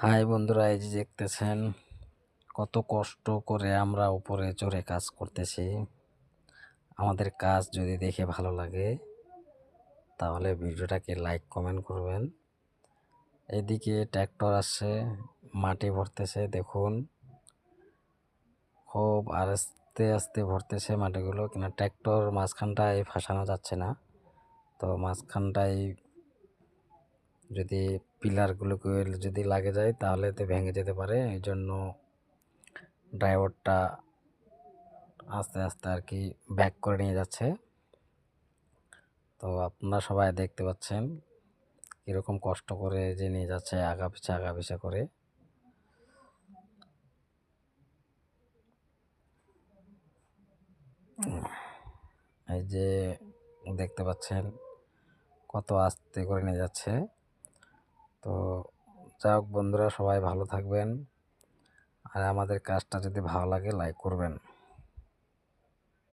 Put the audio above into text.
High বন্ধুরা, এই যে দেখতেছেন কত কষ্ট করে আমরা উপরে চড়ে কাজ করতেছি। আমাদের কাজ যদি দেখে ভালো লাগে তাহলে ভিডিওটাকে লাইক কমেন্ট করবেন। এদিকে ট্র্যাক্টর আসছে, মাটি ভরতেছে, দেখুন খুব আস্তে আস্তে ভরতেছে মাটিগুলো, কিনা ট্র্যাক্টর মাঝখানটায় ফাঁসানো যাচ্ছে না। তো মাঝখানটায় যদি পিলারগুলোকে যদি লাগে যায় তাহলে তো ভেঙে যেতে পারে। এই জন্য ড্রাইভারটা আস্তে আস্তে আর কি ব্যাক করে নিয়ে যাচ্ছে। তো আপনারা সবাই দেখতে পাচ্ছেন কীরকম কষ্ট করে যে নিয়ে যাচ্ছে, আগা পিছা করে। এই যে দেখতে পাচ্ছেন কত আস্তে করে নিয়ে যাচ্ছে। তো যাই হোক বন্ধুরা, সবাই ভালো থাকবেন, আর আমাদের কাজটা যদি ভালো লাগে লাইক করবেন।